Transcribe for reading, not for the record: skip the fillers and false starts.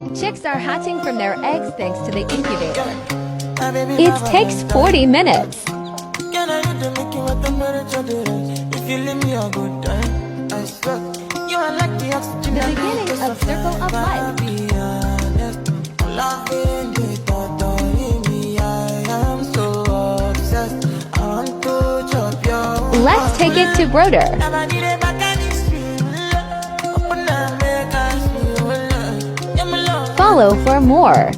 Chicks are hatching from their eggs thanks to the incubator. It takes 40 minutes. The beginning of Circle of Life. Let's take it to Broder. Follow for more.